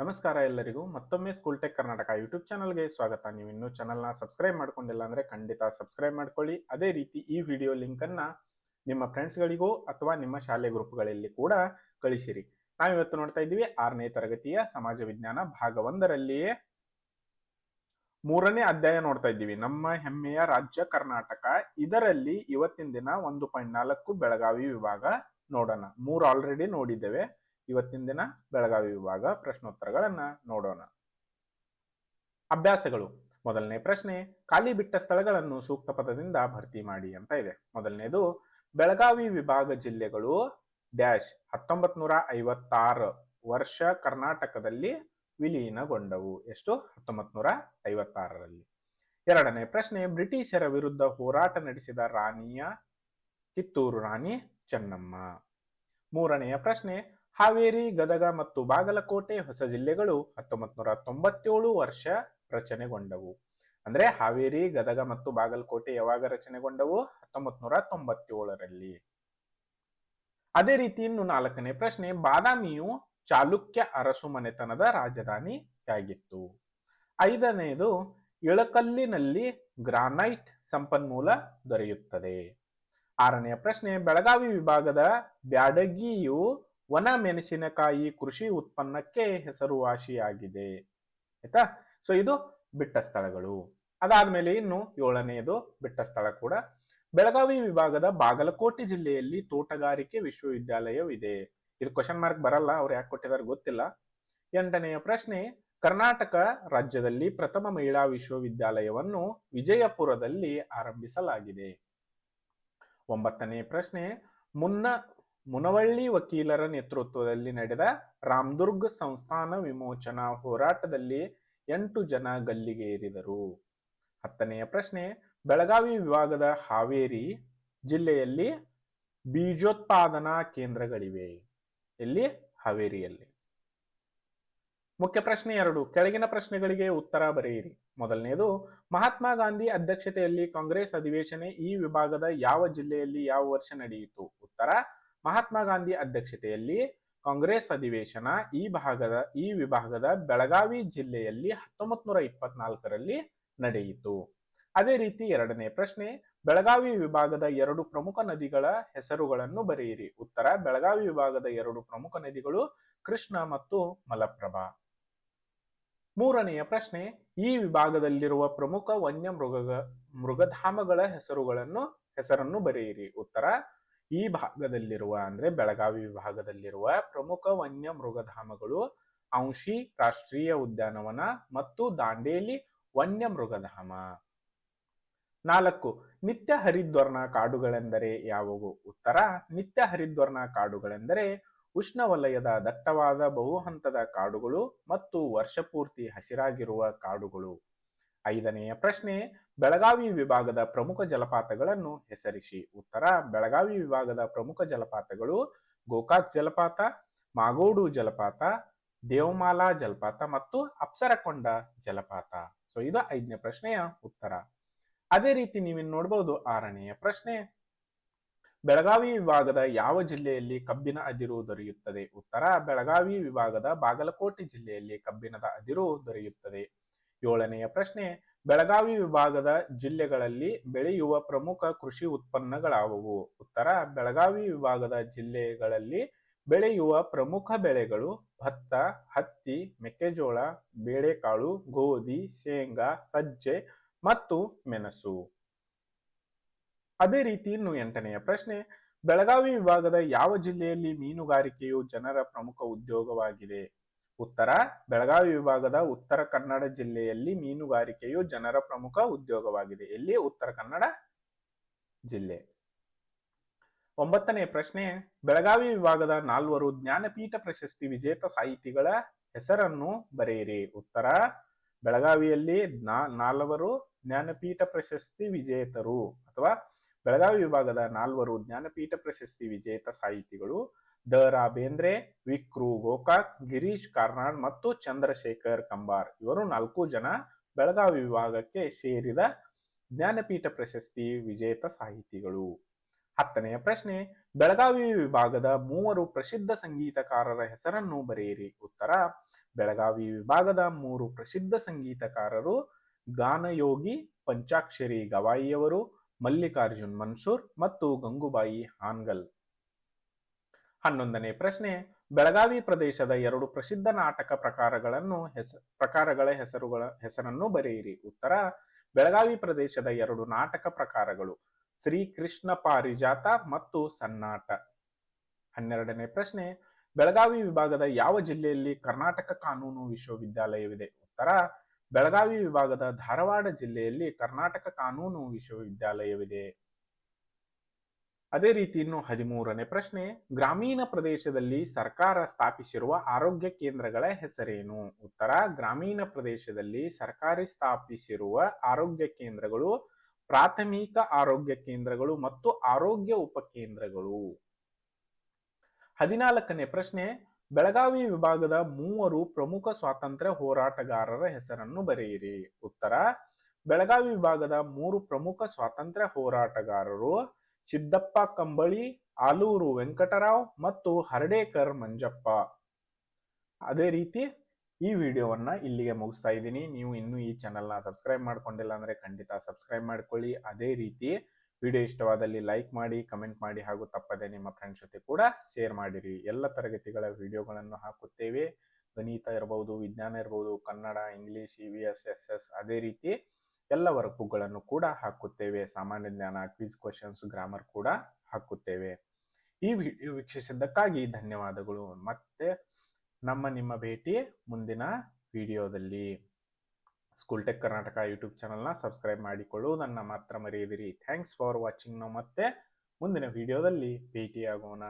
ನಮಸ್ಕಾರ ಎಲ್ಲರಿಗೂ ಮತ್ತೊಮ್ಮೆ ಸ್ಕೂಲ್ ಟೆಕ್ ಕರ್ನಾಟಕ ಯೂಟ್ಯೂಬ್ ಚಾನಲ್ಗೆ ಸ್ವಾಗತ. ನೀವು ಇನ್ನೂ ಚಾನಲ್ನ ಸಬ್ಸ್ಕ್ರೈಬ್ ಮಾಡ್ಕೊಂಡಿಲ್ಲ ಅಂದ್ರೆ ಖಂಡಿತ ಸಬ್ಸ್ಕ್ರೈಬ್ ಮಾಡ್ಕೊಳ್ಳಿ. ಅದೇ ರೀತಿ ಈ ವಿಡಿಯೋ ಲಿಂಕ್ ಅನ್ನ ನಿಮ್ಮ ಫ್ರೆಂಡ್ಸ್ಗಳಿಗೂ ಅಥವಾ ನಿಮ್ಮ ಶಾಲೆ ಗ್ರೂಪ್ಗಳಲ್ಲಿ ಕೂಡ ಕಳಿಸಿರಿ. ನಾವಿವತ್ತು ನೋಡ್ತಾ ಇದ್ದೀವಿ 6ನೇ ತರಗತಿಯ ಸಮಾಜ ವಿಜ್ಞಾನ ಭಾಗ 1ರಲ್ಲಿಯೇ 3ನೇ ಅಧ್ಯಾಯ ನೋಡ್ತಾ ಇದ್ದೀವಿ, ನಮ್ಮ ಹೆಮ್ಮೆಯ ರಾಜ್ಯ ಕರ್ನಾಟಕ. ಇದರಲ್ಲಿ ಇವತ್ತಿನ ದಿನ 1.4 ಬೆಳಗಾವಿ ವಿಭಾಗ ನೋಡೋಣ. 3 ಆಲ್ರೆಡಿ ನೋಡಿದ್ದೇವೆ. ಇವತ್ತಿನ ದಿನ ಬೆಳಗಾವಿ ವಿಭಾಗ ಪ್ರಶ್ನೋತ್ತರಗಳನ್ನ ನೋಡೋಣ. ಅಭ್ಯಾಸಗಳು. ಮೊದಲನೇ ಪ್ರಶ್ನೆ, ಖಾಲಿ ಬಿಟ್ಟ ಸ್ಥಳಗಳನ್ನು ಸೂಕ್ತ ಪದದಿಂದ ಭರ್ತಿ ಮಾಡಿ ಅಂತ ಇದೆ. ಮೊದಲನೇದು, ಬೆಳಗಾವಿ ವಿಭಾಗ ಜಿಲ್ಲೆಗಳು ಡ್ಯಾಶ್ 1956 ವರ್ಷ ಕರ್ನಾಟಕದಲ್ಲಿ ವಿಲೀನಗೊಂಡವು. ಎಷ್ಟು? 1956ರಲ್ಲಿ. ಎರಡನೇ ಪ್ರಶ್ನೆ, ಬ್ರಿಟಿಷರ ವಿರುದ್ಧ ಹೋರಾಟ ನಡೆಸಿದ ರಾಣಿಯ ಕಿತ್ತೂರು ರಾಣಿ ಚೆನ್ನಮ್ಮ. ಮೂರನೆಯ ಪ್ರಶ್ನೆ, ಹಾವೇರಿ, ಗದಗ ಮತ್ತು ಬಾಗಲಕೋಟೆ ಹೊಸ ಜಿಲ್ಲೆಗಳು 1997 ವರ್ಷ ರಚನೆಗೊಂಡವು. ಅಂದ್ರೆ ಹಾವೇರಿ, ಗದಗ ಮತ್ತು ಬಾಗಲಕೋಟೆ ಯಾವಾಗ ರಚನೆಗೊಂಡವು? 1997ರಲ್ಲಿ. ಅದೇ ರೀತಿ ಇನ್ನು ನಾಲ್ಕನೇ ಪ್ರಶ್ನೆ, ಬಾದಾಮಿಯು ಚಾಲುಕ್ಯ ಅರಸು ಮನೆತನದ ರಾಜಧಾನಿಯಾಗಿತ್ತು. ಐದನೆಯದು, ಇಳಕಲ್ಲಿನಲ್ಲಿ ಗ್ರಾನೈಟ್ ಸಂಪನ್ಮೂಲ ದೊರೆಯುತ್ತದೆ. ಆರನೆಯ ಪ್ರಶ್ನೆ, ಬೆಳಗಾವಿ ವಿಭಾಗದ ಬ್ಯಾಡಗಿಯು ಒಣ ಮೆಣಸಿನಕಾಯಿ ಕೃಷಿ ಉತ್ಪನ್ನಕ್ಕೆ ಹೆಸರುವಾಸಿಯಾಗಿದೆ. ಆಯ್ತಾ? ಸೊ ಇದು ಬಿಟ್ಟ ಸ್ಥಳಗಳು. ಅದಾದ್ಮೇಲೆ ಇನ್ನು 7ನೇದು ಬಿಟ್ಟ ಸ್ಥಳ ಕೂಡ, ಬೆಳಗಾವಿ ವಿಭಾಗದ ಬಾಗಲಕೋಟೆ ಜಿಲ್ಲೆಯಲ್ಲಿ ತೋಟಗಾರಿಕೆ ವಿಶ್ವವಿದ್ಯಾಲಯವಿದೆ. ಇದು ಕ್ವಶನ್ ಮಾರ್ಕ್ ಬರಲ್ಲ, ಅವ್ರು ಯಾಕೆ ಕೊಟ್ಟಿದ್ದಾರೆ ಗೊತ್ತಿಲ್ಲ. 8ನೆಯ ಪ್ರಶ್ನೆ, ಕರ್ನಾಟಕ ರಾಜ್ಯದಲ್ಲಿ ಪ್ರಥಮ ಮಹಿಳಾ ವಿಶ್ವವಿದ್ಯಾಲಯವನ್ನು ವಿಜಯಪುರದಲ್ಲಿ ಆರಂಭಿಸಲಾಗಿದೆ. 9ನೇ ಪ್ರಶ್ನೆ, ಮುನವಳ್ಳಿ ವಕೀಲರ ನೇತೃತ್ವದಲ್ಲಿ ನಡೆದ ರಾಮದುರ್ಗ್ ಸಂಸ್ಥಾನ ವಿಮೋಚನಾ ಹೋರಾಟದಲ್ಲಿ 8 ಜನ ಗಲ್ಲಿಗೇರಿದರು. 10ನೆಯ ಪ್ರಶ್ನೆ, ಬೆಳಗಾವಿ ವಿಭಾಗದ ಹಾವೇರಿ ಜಿಲ್ಲೆಯಲ್ಲಿ ಬೀಜೋತ್ಪಾದನಾ ಕೇಂದ್ರಗಳಿವೆ. ಎಲ್ಲಿ? ಹಾವೇರಿಯಲ್ಲಿ. ಮುಖ್ಯ ಪ್ರಶ್ನೆ 2, ಕೆಳಗಿನ ಪ್ರಶ್ನೆಗಳಿಗೆ ಉತ್ತರ ಬರೆಯಿರಿ. ಮೊದಲನೇದು, ಮಹಾತ್ಮ ಗಾಂಧಿ ಅಧ್ಯಕ್ಷತೆಯಲ್ಲಿ ಕಾಂಗ್ರೆಸ್ ಅಧಿವೇಶನ ಈ ವಿಭಾಗದ ಯಾವ ಜಿಲ್ಲೆಯಲ್ಲಿ ಯಾವ ವರ್ಷ ನಡೆಯಿತು? ಉತ್ತರ, ಮಹಾತ್ಮ ಗಾಂಧಿ ಅಧ್ಯಕ್ಷತೆಯಲ್ಲಿ ಕಾಂಗ್ರೆಸ್ ಅಧಿವೇಶನ ಈ ವಿಭಾಗದ ಬೆಳಗಾವಿ ಜಿಲ್ಲೆಯಲ್ಲಿ 1924ರಲ್ಲಿ ನಡೆಯಿತು. ಅದೇ ರೀತಿ 2ನೇ ಪ್ರಶ್ನೆ, ಬೆಳಗಾವಿ ವಿಭಾಗದ 2 ಪ್ರಮುಖ ನದಿಗಳ ಹೆಸರುಗಳನ್ನು ಬರೆಯಿರಿ. ಉತ್ತರ, ಬೆಳಗಾವಿ ವಿಭಾಗದ 2 ಪ್ರಮುಖ ನದಿಗಳು ಕೃಷ್ಣ ಮತ್ತು ಮಲಪ್ರಭಾ. 3ನೆಯ ಪ್ರಶ್ನೆ, ಈ ವಿಭಾಗದಲ್ಲಿರುವ ಪ್ರಮುಖ ವನ್ಯ ಮೃಗಧಾಮಗಳ ಹೆಸರನ್ನು ಬರೆಯಿರಿ. ಉತ್ತರ, ಈ ಭಾಗದಲ್ಲಿರುವ ಅಂದ್ರೆ ಬೆಳಗಾವಿ ವಿಭಾಗದಲ್ಲಿರುವ ಪ್ರಮುಖ ವನ್ಯ ಮೃಗಧಾಮಗಳು ಔಂಶಿ ರಾಷ್ಟ್ರೀಯ ಉದ್ಯಾನವನ ಮತ್ತು ದಾಂಡೇಲಿ ವನ್ಯ ಮೃಗಧಾಮ. 4, ನಿತ್ಯ ಹರಿದ್ವರ್ಣ ಕಾಡುಗಳೆಂದರೆ ಯಾವುವು? ಉತ್ತರ, ನಿತ್ಯ ಹರಿದ್ವರ್ಣ ಕಾಡುಗಳೆಂದರೆ ಉಷ್ಣವಲಯದ ದಟ್ಟವಾದ ಬಹುಹಂತದ ಕಾಡುಗಳು ಮತ್ತು ವರ್ಷಪೂರ್ತಿ ಹಸಿರಾಗಿರುವ ಕಾಡುಗಳು. 5ನೆಯ ಪ್ರಶ್ನೆ, ಬೆಳಗಾವಿ ವಿಭಾಗದ ಪ್ರಮುಖ ಜಲಪಾತಗಳನ್ನು ಹೆಸರಿಸಿ. ಉತ್ತರ, ಬೆಳಗಾವಿ ವಿಭಾಗದ ಪ್ರಮುಖ ಜಲಪಾತಗಳು ಗೋಕಾಕ್ ಜಲಪಾತ, ಮಾಗೋಡು ಜಲಪಾತ, ದೇವಮಾಲಾ ಜಲಪಾತ ಮತ್ತು ಅಪ್ಸರಕೊಂಡ ಜಲಪಾತ. ಸೊ ಇದು 5ನೇ ಪ್ರಶ್ನೆಯ ಉತ್ತರ. ಅದೇ ರೀತಿ ನೀವಿನ್ ನೋಡಬಹುದು 6ನೆಯ ಪ್ರಶ್ನೆ, ಬೆಳಗಾವಿ ವಿಭಾಗದ ಯಾವ ಜಿಲ್ಲೆಯಲ್ಲಿ ಕಬ್ಬಿನ ಅದಿರು ದೊರೆಯುತ್ತದೆ? ಉತ್ತರ, ಬೆಳಗಾವಿ ವಿಭಾಗದ ಬಾಗಲಕೋಟೆ ಜಿಲ್ಲೆಯಲ್ಲಿ ಕಬ್ಬಿಣದ ಅದಿರು ದೊರೆಯುತ್ತದೆ. 7ನೆಯ ಪ್ರಶ್ನೆ, ಬೆಳಗಾವಿ ವಿಭಾಗದ ಜಿಲ್ಲೆಗಳಲ್ಲಿ ಬೆಳೆಯುವ ಪ್ರಮುಖ ಕೃಷಿ ಉತ್ಪನ್ನಗಳಾವುವು? ಉತ್ತರ, ಬೆಳಗಾವಿ ವಿಭಾಗದ ಜಿಲ್ಲೆಗಳಲ್ಲಿ ಬೆಳೆಯುವ ಪ್ರಮುಖ ಬೆಳೆಗಳು ಭತ್ತ, ಹತ್ತಿ, ಮೆಕ್ಕೆಜೋಳ, ಬೇಳೆಕಾಳು, ಗೋಧಿ, ಶೇಂಗಾ, ಸಜ್ಜೆ ಮತ್ತು ಮೆಣಸು. ಅದೇ ರೀತಿ ಇನ್ನು 8ನೆಯ ಪ್ರಶ್ನೆ, ಬೆಳಗಾವಿ ವಿಭಾಗದ ಯಾವ ಜಿಲ್ಲೆಯಲ್ಲಿ ಮೀನುಗಾರಿಕೆಯು ಜನರ ಪ್ರಮುಖ ಉದ್ಯೋಗವಾಗಿದೆ? ಉತ್ತರ, ಬೆಳಗಾವಿ ವಿಭಾಗದ ಉತ್ತರ ಕನ್ನಡ ಜಿಲ್ಲೆಯಲ್ಲಿ ಮೀನುಗಾರಿಕೆಯು ಜನರ ಪ್ರಮುಖ ಉದ್ಯೋಗವಾಗಿದೆ. ಎಲ್ಲಿ? ಉತ್ತರ ಕನ್ನಡ ಜಿಲ್ಲೆ. 9ನೇ ಪ್ರಶ್ನೆ, ಬೆಳಗಾವಿ ವಿಭಾಗದ 4 ಜ್ಞಾನಪೀಠ ಪ್ರಶಸ್ತಿ ವಿಜೇತ ಸಾಹಿತಿಗಳ ಹೆಸರನ್ನು ಬರೆಯಿರಿ. ಉತ್ತರ, ಬೆಳಗಾವಿಯಲ್ಲಿ 4 ಜ್ಞಾನಪೀಠ ಪ್ರಶಸ್ತಿ ವಿಜೇತರು ಅಥವಾ ಬೆಳಗಾವಿ ವಿಭಾಗದ 4 ಜ್ಞಾನಪೀಠ ಪ್ರಶಸ್ತಿ ವಿಜೇತ ಸಾಹಿತಿಗಳು ದ.ರಾ. ಬೇಂದ್ರೆ, ವಿಕ್ರು ಗೋಕಾಕ್, ಗಿರೀಶ್ ಕಾರ್ನಾಡ್ ಮತ್ತು ಚಂದ್ರಶೇಖರ್ ಕಂಬಾರ್. ಇವರು 4 ಜನ ಬೆಳಗಾವಿ ವಿಭಾಗಕ್ಕೆ ಸೇರಿದ ಜ್ಞಾನಪೀಠ ಪ್ರಶಸ್ತಿ ವಿಜೇತ ಸಾಹಿತಿಗಳು. 10ನೆಯ ಪ್ರಶ್ನೆ, ಬೆಳಗಾವಿ ವಿಭಾಗದ 3 ಪ್ರಸಿದ್ಧ ಸಂಗೀತಕಾರರ ಹೆಸರನ್ನು ಬರೆಯಿರಿ. ಉತ್ತರ, ಬೆಳಗಾವಿ ವಿಭಾಗದ 3 ಪ್ರಸಿದ್ಧ ಸಂಗೀತಕಾರರು ಗಾನಯೋಗಿ ಪಂಚಾಕ್ಷರಿ ಗವಾಯಿಯವರು, ಮಲ್ಲಿಕಾರ್ಜುನ್ ಮನ್ಸೂರ್ ಮತ್ತು ಗಂಗೂಬಾಯಿ ಹಾನ್ಗಲ್. 11ನೇ ಪ್ರಶ್ನೆ, ಬೆಳಗಾವಿ ಪ್ರದೇಶದ 2 ಪ್ರಸಿದ್ಧ ನಾಟಕ ಪ್ರಕಾರಗಳ ಹೆಸರನ್ನು ಬರೆಯಿರಿ. ಉತ್ತರ, ಬೆಳಗಾವಿ ಪ್ರದೇಶದ 2 ನಾಟಕ ಪ್ರಕಾರಗಳು ಶ್ರೀಕೃಷ್ಣ ಪಾರಿಜಾತ ಮತ್ತು ಸನ್ನಾಟ. 12ನೇ ಪ್ರಶ್ನೆ, ಬೆಳಗಾವಿ ವಿಭಾಗದ ಯಾವ ಜಿಲ್ಲೆಯಲ್ಲಿ ಕರ್ನಾಟಕ ಕಾನೂನು ವಿಶ್ವವಿದ್ಯಾಲಯವಿದೆ? ಉತ್ತರ, ಬೆಳಗಾವಿ ವಿಭಾಗದ ಧಾರವಾಡ ಜಿಲ್ಲೆಯಲ್ಲಿ ಕರ್ನಾಟಕ ಕಾನೂನು ವಿಶ್ವವಿದ್ಯಾಲಯವಿದೆ. ಅದೇ ರೀತಿ ಇನ್ನು 13ನೇ ಪ್ರಶ್ನೆ, ಗ್ರಾಮೀಣ ಪ್ರದೇಶದಲ್ಲಿ ಸರ್ಕಾರ ಸ್ಥಾಪಿಸಿರುವ ಆರೋಗ್ಯ ಕೇಂದ್ರಗಳ ಹೆಸರೇನು? ಉತ್ತರ, ಗ್ರಾಮೀಣ ಪ್ರದೇಶದಲ್ಲಿ ಸರ್ಕಾರಿ ಸ್ಥಾಪಿಸಿರುವ ಆರೋಗ್ಯ ಕೇಂದ್ರಗಳು ಪ್ರಾಥಮಿಕ ಆರೋಗ್ಯ ಕೇಂದ್ರಗಳು ಮತ್ತು ಆರೋಗ್ಯ ಉಪಕೇಂದ್ರಗಳು. 14ನೇ ಪ್ರಶ್ನೆ, ಬೆಳಗಾವಿ ವಿಭಾಗದ 3 ಪ್ರಮುಖ ಸ್ವಾತಂತ್ರ್ಯ ಹೋರಾಟಗಾರರ ಹೆಸರನ್ನು ಬರೆಯಿರಿ. ಉತ್ತರ, ಬೆಳಗಾವಿ ವಿಭಾಗದ 3 ಪ್ರಮುಖ ಸ್ವಾತಂತ್ರ್ಯ ಹೋರಾಟಗಾರರು ಸಿದ್ದಪ್ಪ ಕಂಬಳಿ, ಆಲೂರು ವೆಂಕಟರಾವ್ ಮತ್ತು ಹರ್ಡೇಕರ್ ಮಂಜಪ್ಪ. ಅದೇ ರೀತಿ ಈ ವಿಡಿಯೋವನ್ನ ಇಲ್ಲಿಗೆ ಮುಗಿಸ್ತಾ ಇದ್ದೀನಿ. ನೀವು ಇನ್ನೂ ಈ ಚಾನೆಲ್ನ ಸಬ್ಸ್ಕ್ರೈಬ್ ಮಾಡ್ಕೊಂಡಿಲ್ಲ ಅಂದ್ರೆ ಖಂಡಿತ ಸಬ್ಸ್ಕ್ರೈಬ್ ಮಾಡ್ಕೊಳ್ಳಿ. ಅದೇ ರೀತಿ ವಿಡಿಯೋ ಇಷ್ಟವಾದಲ್ಲಿ ಲೈಕ್ ಮಾಡಿ, ಕಮೆಂಟ್ ಮಾಡಿ ಹಾಗೂ ತಪ್ಪದೆ ನಿಮ್ಮ ಫ್ರೆಂಡ್ಸ್ ಜೊತೆ ಕೂಡ ಶೇರ್ ಮಾಡಿರಿ. ಎಲ್ಲ ತರಗತಿಗಳ ವಿಡಿಯೋಗಳನ್ನು ಹಾಕುತ್ತೇವೆ. ಗಣಿತ ಇರಬಹುದು, ವಿಜ್ಞಾನ ಇರಬಹುದು, ಕನ್ನಡ, ಇಂಗ್ಲಿಷ್, EVS, SS, ಅದೇ ರೀತಿ ಎಲ್ಲ ವರ್ಕ್ಬುಕ್ಗಳನ್ನು ಕೂಡ ಹಾಕುತ್ತೇವೆ. ಸಾಮಾನ್ಯ ಜ್ಞಾನ, ಕ್ವಿಜ್ ಕ್ವಶನ್ಸ್, ಗ್ರಾಮರ್ ಕೂಡ ಹಾಕುತ್ತೇವೆ. ಈ ವಿಡಿಯೋ ವೀಕ್ಷಿಸಿದ್ದಕ್ಕಾಗಿ ಧನ್ಯವಾದಗಳು. ಮತ್ತೆ ನಿಮ್ಮ ಭೇಟಿ ಮುಂದಿನ ವಿಡಿಯೋದಲ್ಲಿ. ಸ್ಕೂಲ್ ಟೆಕ್ ಕರ್ನಾಟಕ ಯೂಟ್ಯೂಬ್ ಚಾನಲ್ನ ಸಬ್ಸ್ಕ್ರೈಬ್ ಮಾಡಿಕೊಳ್ಳುವುದನ್ನು ಮಾತ್ರ ಮರೆಯದಿರಿ. Thanks for watching. ನಾವು ಮತ್ತೆ ಮುಂದಿನ ವಿಡಿಯೋದಲ್ಲಿ ಭೇಟಿಯಾಗೋಣ.